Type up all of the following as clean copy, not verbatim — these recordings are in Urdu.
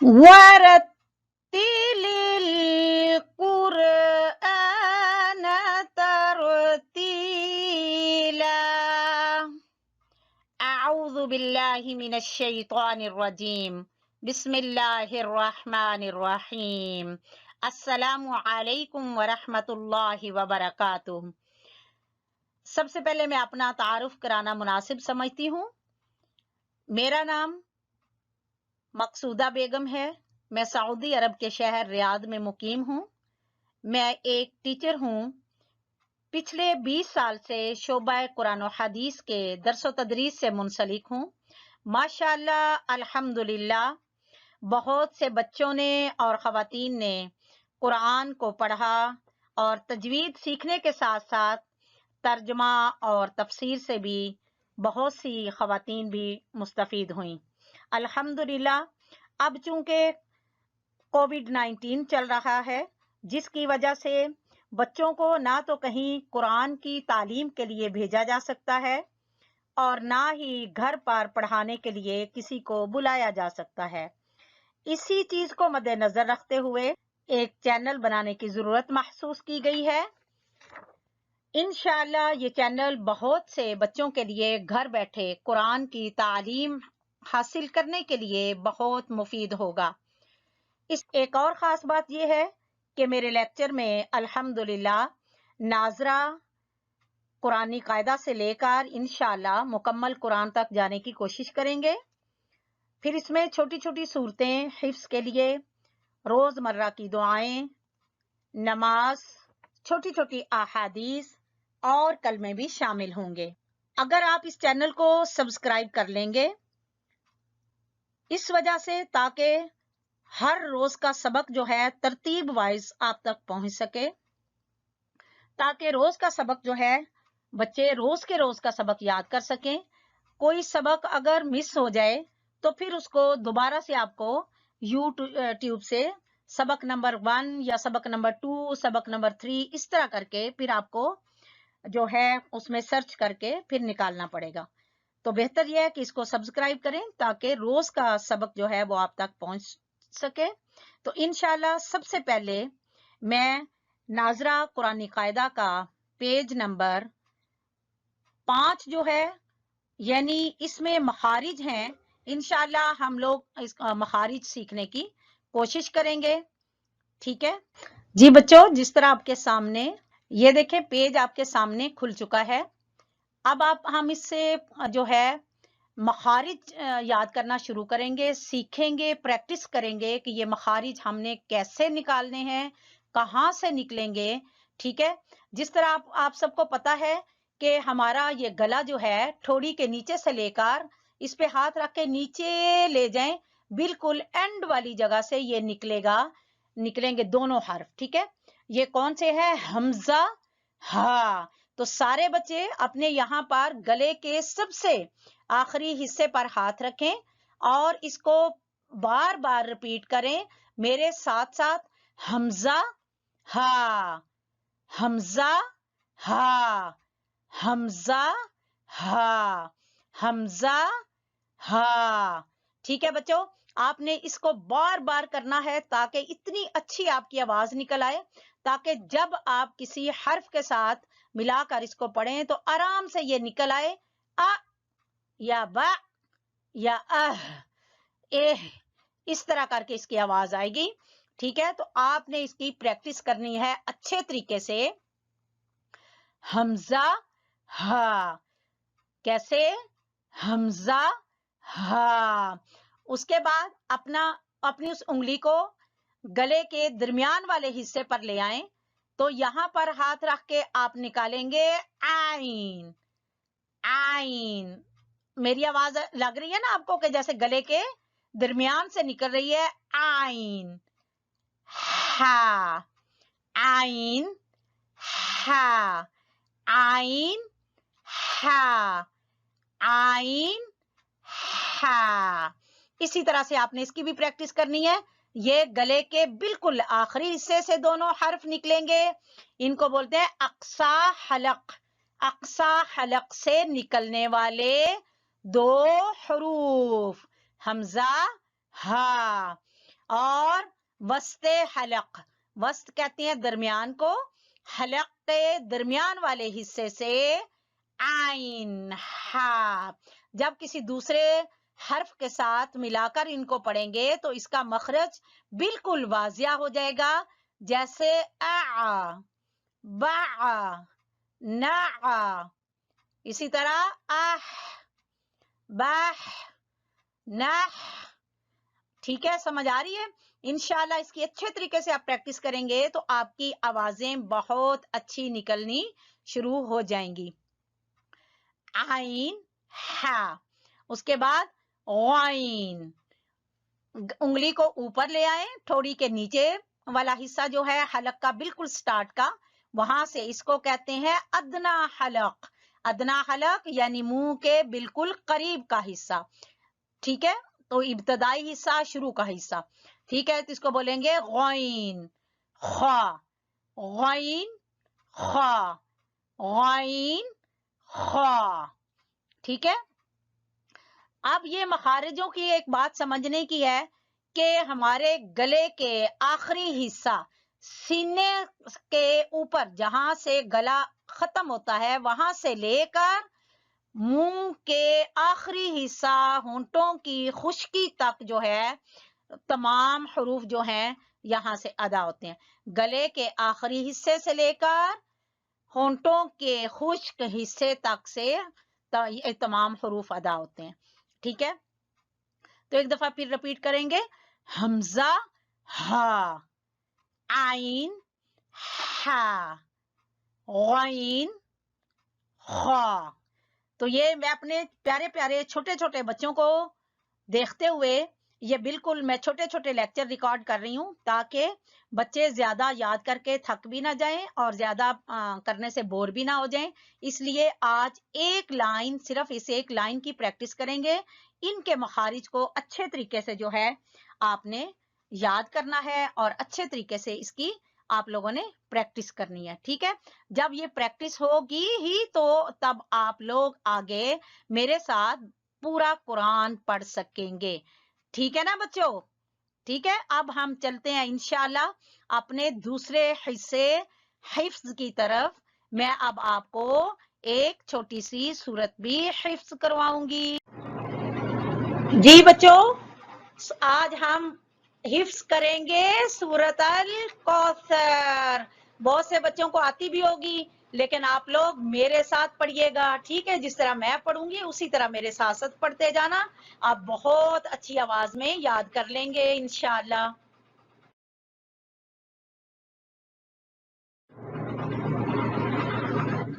ورتل القرآن ترتيلا أعوذ بالله من الشيطان الرجيم بسم الله الرحمن الرحیم السلام علیکم ورحمۃ اللہ وبرکاتہ۔ سب سے پہلے میں اپنا تعارف کرانا مناسب سمجھتی ہوں۔ میرا نام مقصودہ بیگم ہے۔ میں سعودی عرب کے شہر ریاض میں مقیم ہوں۔ میں ایک ٹیچر ہوں۔ پچھلے 20 سال سے شعبہ قرآن و حدیث کے درس و تدریس سے منسلک ہوں۔ ماشاءاللہ الحمدللہ بہت سے بچوں نے اور خواتین نے قرآن کو پڑھا اور تجوید سیکھنے کے ساتھ ساتھ ترجمہ اور تفسیر سے بھی بہت سی خواتین بھی مستفید ہوئیں۔ الحمدللہ اب چونکہ کووڈ-19 چل رہا ہے، جس کی وجہ سے بچوں کو نہ تو کہیں قرآن کی تعلیم کے لیے بھیجا جا سکتا ہے اور نہ ہی گھر پر پڑھانے کے لیے کسی کو بلایا جا سکتا ہے۔ اسی چیز کو مد نظر رکھتے ہوئے ایک چینل بنانے کی ضرورت محسوس کی گئی ہے۔ انشاءاللہ یہ چینل بہت سے بچوں کے لیے گھر بیٹھے قرآن کی تعلیم حاصل کرنے کے لیے بہت مفید ہوگا۔ اس ایک اور خاص بات یہ ہے کہ میرے لیکچر میں الحمدللہ ناظرہ قرآنی قاعدہ سے لے کر انشاءاللہ مکمل قرآن تک جانے کی کوشش کریں گے۔ پھر اس میں چھوٹی چھوٹی صورتیں حفظ کے لیے، روزمرہ کی دعائیں، نماز، چھوٹی چھوٹی احادیث اور کلمے بھی شامل ہوں گے۔ اگر آپ اس چینل کو سبسکرائب کر لیں گے اس وجہ سے تاکہ ہر روز کا سبق جو ہے ترتیب وائز آپ تک پہنچ سکے، تاکہ روز کا سبق جو ہے بچے روز کے روز کا سبق یاد کر سکیں۔ کوئی سبق اگر مس ہو جائے تو پھر اس کو دوبارہ سے آپ کو یوٹیوب سے سبق نمبر 1 یا سبق نمبر 2 سبق نمبر 3 اس طرح کر کے پھر آپ کو جو ہے اس میں سرچ کر کے پھر نکالنا پڑے گا۔ تو بہتر یہ ہے کہ اس کو سبسکرائب کریں تاکہ روز کا سبق جو ہے وہ آپ تک پہنچ سکے۔ تو انشاءاللہ سب سے پہلے میں ناظرہ قرآنی قاعدہ کا پیج نمبر 5 جو ہے، یعنی اس میں مخارج ہیں، انشاءاللہ ہم لوگ اس مخارج سیکھنے کی کوشش کریں گے۔ ٹھیک ہے جی بچوں، جس طرح آپ کے سامنے یہ دیکھیں پیج آپ کے سامنے کھل چکا ہے۔ اب ہم اس سے جو ہے مخارج یاد کرنا شروع کریں گے، سیکھیں گے، پریکٹس کریں گے کہ یہ مخارج ہم نے کیسے نکالنے ہیں، کہاں سے نکلیں گے۔ ٹھیک ہے، جس طرح آپ سب کو پتا ہے کہ ہمارا یہ گلا جو ہے ٹھوڑی کے نیچے سے لے کر اس پہ ہاتھ رکھ کے نیچے لے جائیں، بالکل اینڈ والی جگہ سے یہ نکلیں گے دونوں حرف۔ ٹھیک ہے، یہ کون سے ہے؟ حمزہ، ہاں۔ تو سارے بچے اپنے یہاں پر گلے کے سب سے آخری حصے پر ہاتھ رکھیں اور اس کو بار بار ریپیٹ کریں میرے ساتھ ساتھ۔ حمزہ، ہاں، حمزہ، ہاں، حمزہ، ہاں، حمزہ، ہاں۔ ٹھیک ہے بچوں، آپ نے اس کو بار بار کرنا ہے تاکہ اتنی اچھی آپ کی آواز نکل آئے، تاکہ جب آپ کسی حرف کے ساتھ ملا کر اس کو پڑھیں تو آرام سے یہ نکل آئے، ا یا ب یا اس طرح کر کے اس کی آواز آئے گی۔ ٹھیک ہے، تو آپ نے اس کی پریکٹس کرنی ہے اچھے طریقے سے۔ حمزہ، ہاں، کیسے؟ حمزہ، ہاں۔ اس کے بعد اپنی اس انگلی کو گلے کے درمیان والے حصے پر لے آئیں، تو یہاں پر ہاتھ رکھ کے آپ نکالیں گے عین، عین۔ میری آواز لگ رہی ہے نا آپ کو کہ جیسے گلے کے درمیان سے نکل رہی ہے؟ عین، ہا، عین، ہا، عین، ہا، عین، ہا۔ اسی طرح سے آپ نے اس کی بھی پریکٹس کرنی ہے۔ یہ گلے کے بالکل آخری حصے سے دونوں حرف نکلیں گے، ان کو بولتے ہیں اقصی حلق۔ اقصی حلق سے نکلنے والے دو حروف، حمزہ، ہا۔ اور وسط حلق، وسط کہتے ہیں درمیان کو، حلق کے درمیان والے حصے سے عین ہا، جب کسی دوسرے حرف کے ساتھ ملا کر ان کو پڑھیں گے تو اس کا مخرج بالکل واضح ہو جائے گا، جیسے اع، باع، نع، اسی طرح اح، بح، نح۔ ٹھیک ہے، سمجھ آ رہی ہے؟ انشاءاللہ اس کی اچھے طریقے سے آپ پریکٹس کریں گے تو آپ کی آوازیں بہت اچھی نکلنی شروع ہو جائیں گی۔ عین ہا، اس کے بعد غین، انگلی کو اوپر لے آئیں، تھوڑی کے نیچے والا حصہ جو ہے حلق کا بالکل سٹارٹ کا، وہاں سے اس کو کہتے ہیں ادنا حلق، ادنا حلق یعنی منہ کے بالکل قریب کا حصہ، ٹھیک ہے؟ تو ابتدائی حصہ، شروع کا حصہ، ٹھیک ہے؟ تو اس کو بولیں گے غین خا، غین خا، غین خا، ٹھیک ہے؟ اب یہ مخارجوں کی ایک بات سمجھنے کی ہے کہ ہمارے گلے کے آخری حصہ، سینے کے اوپر جہاں سے گلا ختم ہوتا ہے وہاں سے لے کر منہ کے آخری حصہ ہونٹوں کی خشکی تک جو ہے تمام حروف جو ہیں یہاں سے ادا ہوتے ہیں، گلے کے آخری حصے سے لے کر ہونٹوں کے خشک حصے تک سے تمام حروف ادا ہوتے ہیں، ٹھیک ہے؟ تو ایک دفعہ پھر رپیٹ کریں گے، حمزہ ہا، عین ہا، غین خا۔ تو یہ میں اپنے پیارے پیارے چھوٹے چھوٹے بچوں کو دیکھتے ہوئے یہ بالکل میں چھوٹے چھوٹے لیکچر ریکارڈ کر رہی ہوں تاکہ بچے زیادہ یاد کر کے تھک بھی نہ جائیں اور زیادہ کرنے سے بور بھی نہ ہو جائیں، اس لیے آج ایک لائن، صرف اس ایک لائن کی پریکٹس کریں گے، ان کے مخارج کو اچھے طریقے سے جو ہے آپ نے یاد کرنا ہے اور اچھے طریقے سے اس کی آپ لوگوں نے پریکٹس کرنی ہے، ٹھیک ہے؟ جب یہ پریکٹس ہوگی ہی تو تب آپ لوگ آگے میرے ساتھ پورا قرآن پڑھ سکیں گے، ٹھیک ہے نا بچوں؟ ٹھیک ہے، اب ہم چلتے ہیں انشاءاللہ اپنے دوسرے حصے حفظ کی طرف۔ میں اب آپ کو ایک چھوٹی سی سورت بھی حفظ کرواؤں گی۔ جی بچوں، آج ہم حفظ کریں گے سورت الکوثر۔ بہت سے بچوں کو آتی بھی ہوگی لیکن آپ لوگ میرے ساتھ پڑھیے گا، ٹھیک ہے؟ جس طرح میں پڑھوں گی اسی طرح میرے ساتھ ساتھ پڑھتے جانا، آپ بہت اچھی آواز میں یاد کر لیں گے انشاءاللہ۔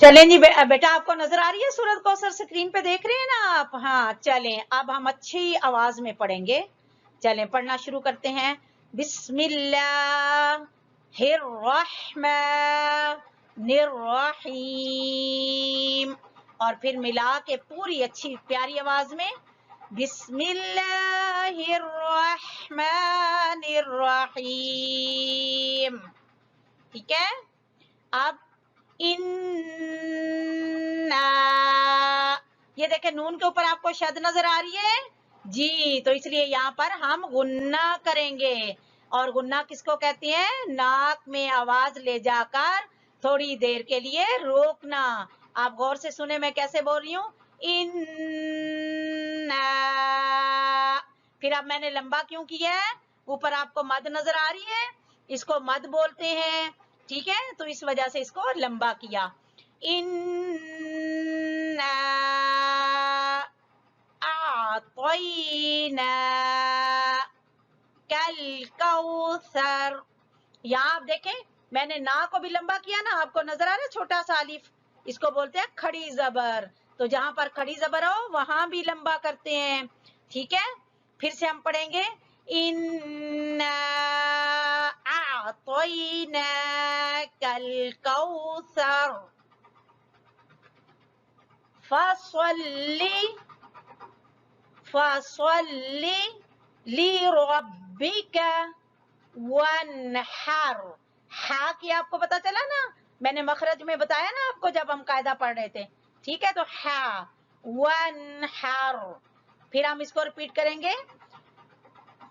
چلیں جی بیٹا، آپ کو نظر آ رہی ہے سورت کوثر؟ اسکرین پہ دیکھ رہے ہیں نا آپ؟ ہاں چلیں اب ہم اچھی آواز میں پڑھیں گے، چلیں پڑھنا شروع کرتے ہیں۔ بسم اللہ الرحمن الرحیم، اور پھر ملا کے پوری اچھی پیاری آواز میں بسم اللہ الرحمن الرحیم، ٹھیک ہے؟ اب یہ دیکھیں نون کے اوپر آپ کو شد نظر آ رہی ہے جی، تو اس لیے یہاں پر ہم غنہ کریں گے، اور غنہ کس کو کہتے ہیں؟ ناک میں آواز لے جا کر تھوڑی دیر کے لیے روکنا۔ آپ غور سے سنیں میں کیسے بول رہی ہوں، پھر اب میں نے لمبا کیوں کیا ہے؟ اوپر آپ کو مد نظر آ رہی ہے، اس کو مد بولتے ہیں، ٹھیک ہے؟ تو اس وجہ سے اس کو لمبا کیا۔ اِنَّا أَعْطَيْنَا کَالْکَوْثَرَ، یہاں آپ دیکھیں میں نے نا کو بھی لمبا کیا نا، آپ کو نظر آ رہا ہے چھوٹا سا الف، اس کو بولتے ہیں کھڑی زبر، تو جہاں پر کھڑی زبر ہو وہاں بھی لمبا کرتے ہیں، ٹھیک ہے؟ پھر سے ہم پڑھیں گے اِنَّا أَعْطَيْنَاكَ الْكَوْثَرَ فَصَلِّ لِرَبِّكَ وَانْحَرْ۔ ہا کی آپ کو پتا چلا نا، میں نے مخرج میں بتایا نا آپ کو جب ہم قاعدہ پڑھ رہے تھے، ٹھیک ہے؟ تو ہا وَانْحَرْ، پھر ہم اس کو ریپیٹ کریں گے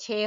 6